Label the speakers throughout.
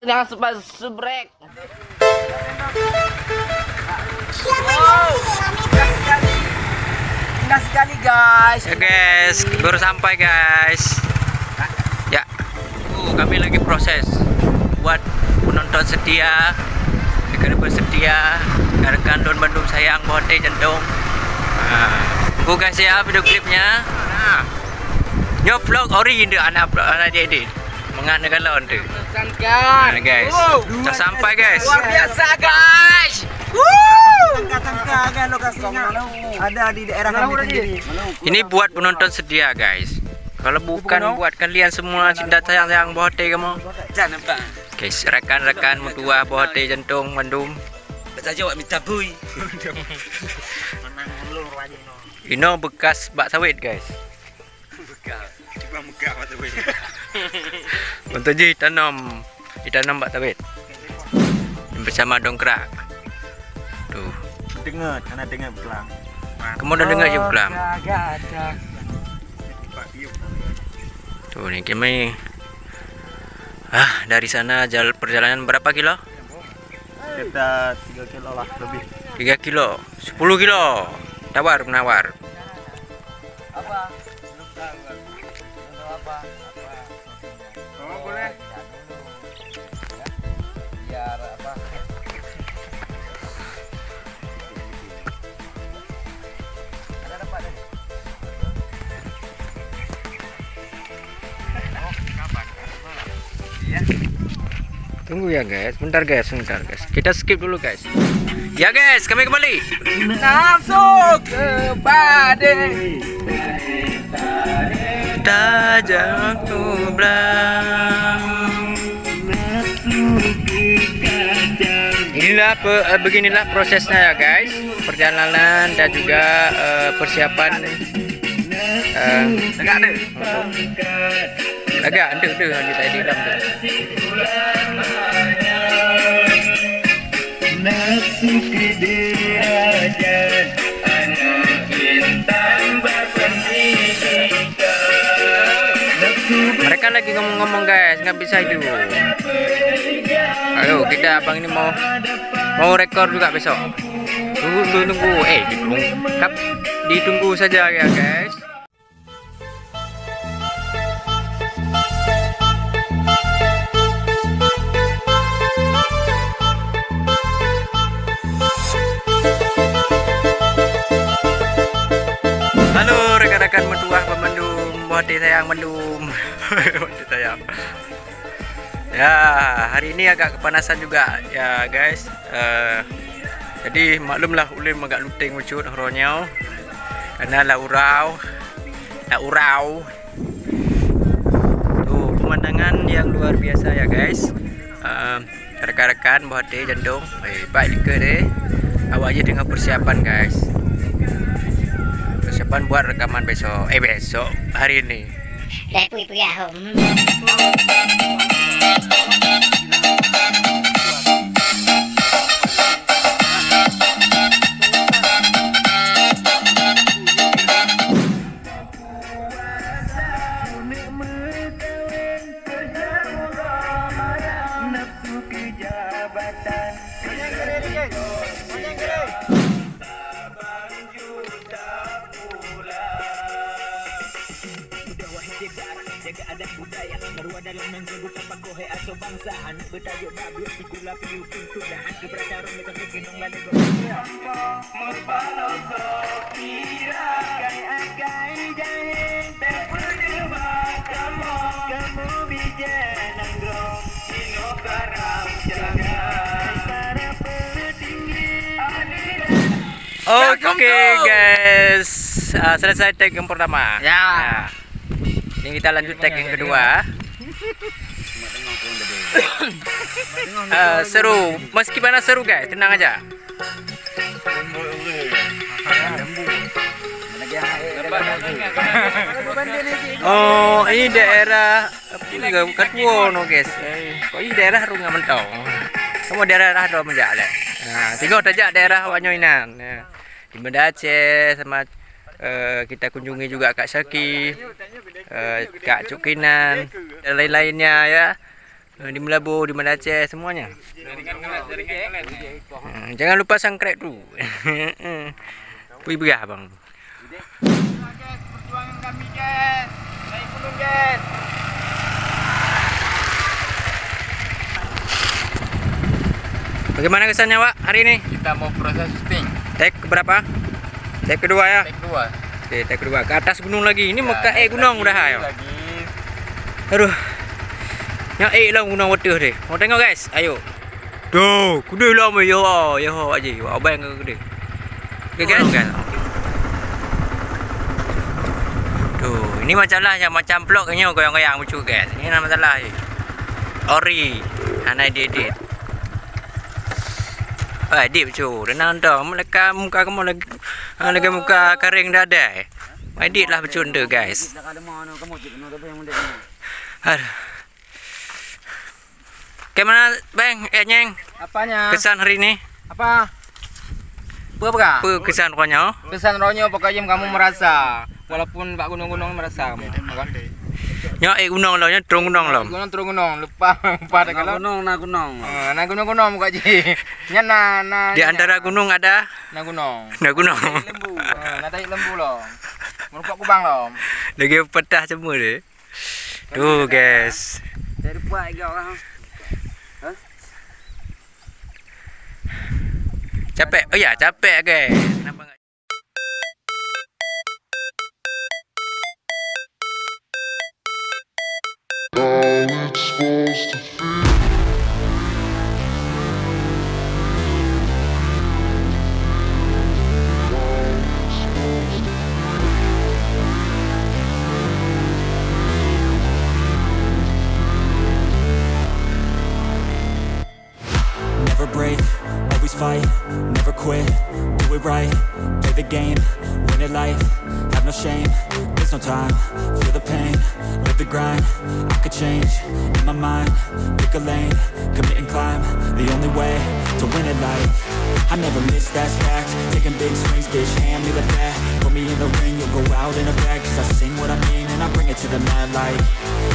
Speaker 1: Jangan subrek.
Speaker 2: Wow, indah sekali guys.
Speaker 3: Ya guys, baru sampai guys. Ya, kami lagi proses buat penonton setia, rekan bersetia, rekan Don Bandung sayang, Bote Jendong. Tunggu guys ya video klipnya. Nyo vlog ori ini anak edit. Mengat negalon tu.
Speaker 1: Kan.
Speaker 3: Guys, sudah sampai guys.
Speaker 2: Luar biasa guys. Tangka-tangka kan lokasinya ada di daerah kami sendiri.
Speaker 3: Ini buat penonton setia guys. Kalau bukan buat kalian semua cinta sayang Bote kamu.
Speaker 2: Jangan bang.
Speaker 3: Guys, rekan-rekan mutua Bote Jendong Bandung.
Speaker 2: Bahasa Jawa minta bui.
Speaker 3: Ini bekas bak sawit guys.
Speaker 2: Bekas. Cuma megah bak sawit.
Speaker 3: Untuk ditanam bak sawit. Bersama dongkrak. Tuh.
Speaker 2: Dengar, karena dengar belang.
Speaker 3: Kamu udah dengar je belang. Tuh nih kami. Dari sana perjalanan berapa kilo?
Speaker 2: Kita 3 kilo lah lebih.
Speaker 3: 3 kilo, 10 kilo. Tawar menawar.
Speaker 2: Apa? Belum tahu. Apa? Oh, boleh. Biar apa? Ada dapat tadi. Kapan? Iya.
Speaker 3: Tunggu ya guys, bentar guys. Kita skip dulu guys. Ya guys, kami kembali.
Speaker 2: Langsung ke badai.
Speaker 3: Tajam belang. Beginilah prosesnya ya guys. Perjalanan dan juga persiapan. Agak ada kita di dalam tu. Mereka lagi ngomong-ngomong guys, nggak bisa itu. Ayo kita abang ini mau rekor juga besok. Tunggu. Ditunggu saja ya guys. Halo rekan-rekan mentua Bandung, Bote sayang Bandung. Bote sayang. Ya, hari ini agak kepanasan juga ya guys. Jadi maklumlah ulim agak luting ucut horonya. Karena la urau. Tuh pemandangan yang luar biasa ya guys. Rekan-rekan Bote Jendong. Baik dike deh. Awak aja dengan persiapan guys. Persiapan buat rekaman besok. Besok hari ini.
Speaker 4: Jaga adat budaya Marwah dalam menjaga tapakohe aso bangsa Anak bertajuk babut Sikula piu pintu Dahan keberataran Mereka kegenong balik Merpaloso Kira Agai jahit Terperdeba Kamu bijan Nanggrong Sino karam Jalangan Para petinggi
Speaker 3: Oke guys, selesai tag yang pertama.
Speaker 2: Ya.
Speaker 3: Ini kita lanjut tag yang kedua. Seru, meski mana seru guys, tenang aja. Oh, ini daerah Katuono guys. Kok ini daerah Runga Mentong. Kamu daerah do menjak. Nah, tengok tajak daerah Wanyoinan. Di Banda Aceh sama kita kunjungi juga Kak Syaki, Kak Cukinan dan lain-lainnya ya. Di Melabu, di Banda Aceh semuanya. Jangan lupa sangkrek tu. Pergi berah bang.
Speaker 2: Perjuangan kami guys. Naik gunung guys.
Speaker 3: Bagaimana kesannya Wak hari ini?
Speaker 1: Kita mau proses syuting.
Speaker 3: Take berapa? Take kedua ya?
Speaker 1: Take 2.
Speaker 3: Oke, take kedua. Ke atas gunung lagi. Ini mau ke gunung udah ayo.
Speaker 1: Lagi.
Speaker 3: Aduh. Yang lah gunung water deh. Mau tengok guys. Ayo. Tuh, gede lah me yo. Yo aja. Abang ke gede. Oke guys. Tuh, ini masalah yang macam vlog kayaknya goyang-goyang lucu guys. Ini masalah. Ori. Anak edit. Edit lucu. Dan anda mereka muka kamu lagi muka kering dada. Edit lah lucu tu guys. Aduh. Gimana bang? Nyeng.
Speaker 1: Apanya?
Speaker 3: Kesan hari ini?
Speaker 1: Apa? Apa?
Speaker 3: Apa kesan rohnya?
Speaker 1: Kesan rohnya pokoknya kamu merasa. Walaupun Pak gunung-gunung merasa kamu.
Speaker 3: Ya gunung lah, terung gunung lah.
Speaker 1: Gunung terung gunung, lupa pada kalau.
Speaker 2: Na gunung.
Speaker 1: Nah gunung-gunung muka ji. Nya na.
Speaker 3: Di antara gunung ada
Speaker 1: na gunung.
Speaker 3: na gunung.
Speaker 1: Lembu. Na tai lembu loh. Merupakan kubang loh.
Speaker 3: Lagi petah semua deh. Tuh guys.
Speaker 2: Dari buat juga orang.
Speaker 3: Capek. Oh ya, capek guys. Kenapa enggak?
Speaker 5: Never break, always fight, never quit, do it right, play the game, win it life, have no shame, there's no time, feel the pain, live the grind, I could change, in my mind, pick a lane, commit and climb, the only way to win it life, I never miss, that's fact, taking big swings, bitch, hand me the bat, put me in the ring, you'll go out in a bag, cause I sing what I mean and I bring it to the mad light,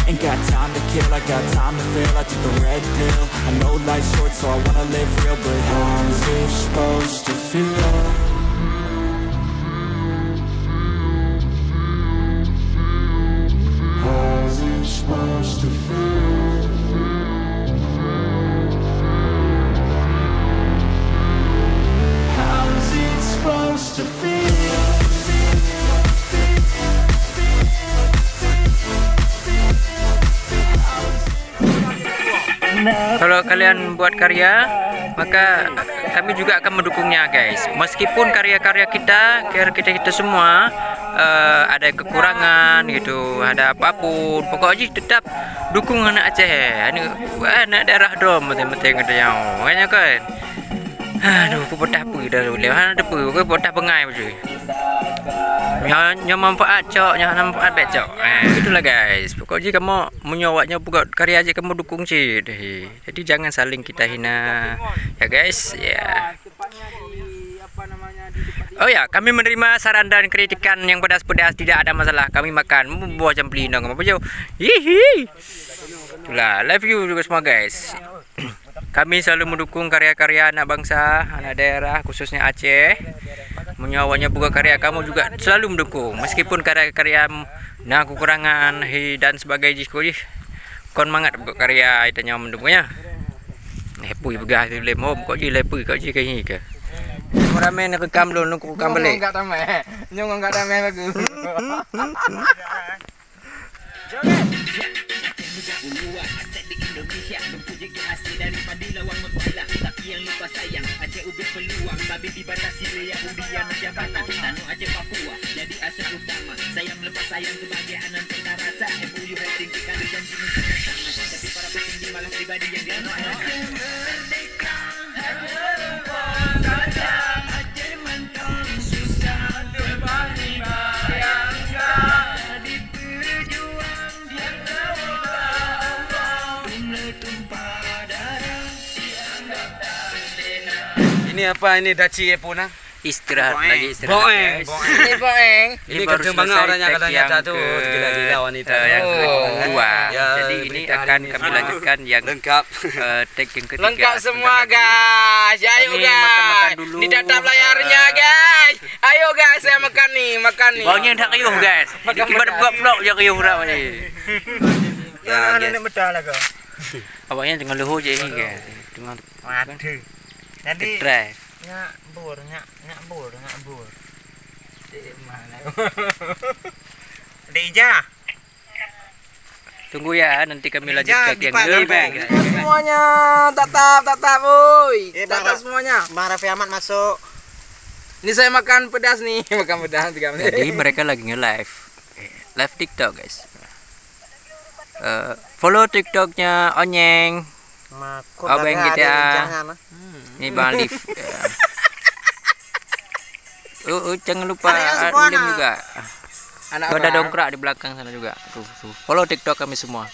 Speaker 5: ain't got time to kill, I got time to feel, I took the red pill, I know life's short so I wanna live real, but how's it supposed to feel? How's it supposed to feel? How's it supposed to feel?
Speaker 3: Kalau kalian buat karya, maka kami juga akan mendukungnya guys. Meskipun karya-karya kita semua ada kekurangan gitu, ada apapun, pokoknya tetap dukung anak Aceh. Ini anak daerah dom betul-betul katanya. Makanya kan. Aduh, aku potah pergi dah boleh. Ada apa? Aku potah pengai macam. Nya manfaat cok, nya manfaat bet cok. Itulah guys. Pokoknya kamu menyawatnya buat karya aja kamu dukung sih. Jadi jangan saling kita hina. Ya guys, ya. Oh ya, kami menerima saran dan kritikan yang pedas-pedas, tidak ada masalah. Kami makan buah jambli nang apa jauh. Hihi. Itulah, love you juga semua guys. Kami selalu mendukung karya-karya anak bangsa, anak daerah khususnya Aceh. Menyawanya buka karya kamu juga selalu mendukung. Meskipun karya-karya nah kekurangan dan sebagainya kon mangat buka karya itu nyawa mendukungnya. Lepui begah lemom kok je lepui kok je kayak ni ke. Kameramen rekam dulu nunggu rekam balik.
Speaker 1: Enggak tamai. Nyong enggak tamai bagus. Indonesia mempunyai hasil daripada lawan mempelak, tapi yang lupa sayang Aceh ubah peluang, tapi dibatasi Yahudian jabatan Tanu Aceh Papua jadi asal utama. Saya melepas sayang sebagai anak tengah rasa. MOU hosting kita janji minta sama, tapi para petinggi malah pribadi yang dianukan. Merdeka Aceh mentang susah berbagi bayangkan di perjuang dia
Speaker 2: Ini apa ini daci pun ah?
Speaker 3: istirahat lagi
Speaker 2: Boeng.
Speaker 6: Ini boeng.
Speaker 2: Ini
Speaker 3: baru
Speaker 2: kenceng banget
Speaker 3: selesai
Speaker 2: orangnya
Speaker 3: tag
Speaker 2: katanya
Speaker 3: yang
Speaker 2: satu
Speaker 3: ke-
Speaker 2: gila-gila wanita.
Speaker 3: yang kedua.
Speaker 2: Ya,
Speaker 3: Jadi ini
Speaker 2: berita hari
Speaker 3: akan
Speaker 2: ini
Speaker 3: kami
Speaker 2: semua
Speaker 3: lanjutkan yang
Speaker 2: lengkap.
Speaker 3: tag yang ketiga.
Speaker 6: Lengkap semua
Speaker 3: Sebentar lagi.
Speaker 6: guys. Ayo
Speaker 3: Kami
Speaker 6: guys.
Speaker 3: makan-makan dulu.
Speaker 6: Ini tatap layarnya guys. Ayo guys, saya makan nih.
Speaker 3: Baunya dah riuh guys. Kibat buat vlog je riuh dah ni.
Speaker 2: Ya,
Speaker 3: guys.
Speaker 2: ini betul lah kau.
Speaker 3: Awaknya dengan leho je ni guys. Dengan
Speaker 2: Waduh. Nanti
Speaker 3: try.
Speaker 2: nyak bur. Di mana? Di Ija.
Speaker 3: Tunggu ya, nanti kami lanjut
Speaker 2: Jangan
Speaker 3: tag yang
Speaker 2: dipakai,
Speaker 3: ketiga.
Speaker 6: Semuanya tatap, woi. Tatap semuanya.
Speaker 2: Bang Raffi Ahmad masuk.
Speaker 6: Ini saya makan pedas nih, makan pedas 3 menit.
Speaker 3: Jadi mereka lagi nge-live. Live TikTok guys. Follow TikToknya Onyeng. Abang kita. Ini Bang Alif. Jangan lupa Alim juga.
Speaker 6: Anak
Speaker 3: Ada
Speaker 6: orang.
Speaker 3: dongkrak di belakang sana juga. Tuh. Follow TikTok kami semua.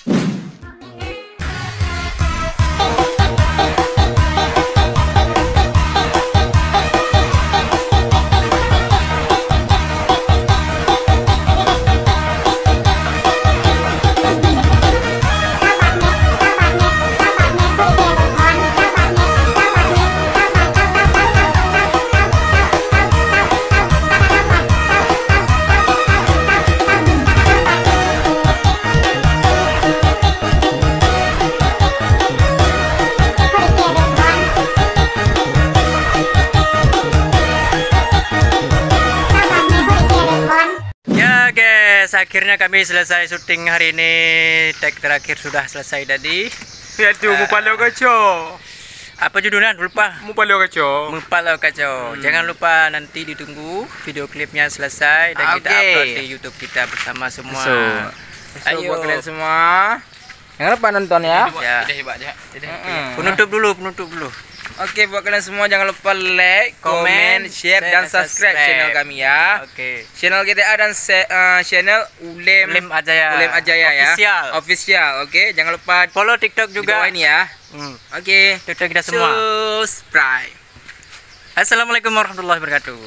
Speaker 3: Ya guys, akhirnya kami selesai syuting hari ini. Tag terakhir sudah selesai tadi.
Speaker 2: Ya tu mupalo kacau.
Speaker 3: Apa judulnya? Lupa.
Speaker 2: Mupalo kacau.
Speaker 3: Mupalau kacau. Jangan lupa nanti ditunggu video klipnya selesai dan kita upload di YouTube kita bersama semua.
Speaker 6: Ayo buat kalian semua. Jangan lupa nonton ya.
Speaker 3: Ya. Penutup dulu.
Speaker 6: Oke, buat kalian semua jangan lupa like, komen, share dan subscribe channel kami ya.
Speaker 3: Oke.
Speaker 6: Channel GTA dan channel
Speaker 3: Ulim Ajaya.
Speaker 6: Ulim Ajaya ya.
Speaker 3: Official.
Speaker 6: Official. Oke, jangan lupa
Speaker 3: Follow TikTok
Speaker 6: di
Speaker 3: juga.
Speaker 6: bawah ini ya. Oke.
Speaker 3: TikTok kita semua.
Speaker 6: Subscribe.
Speaker 3: Assalamualaikum warahmatullahi wabarakatuh.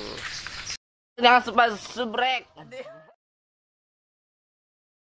Speaker 6: Jangan subscribe.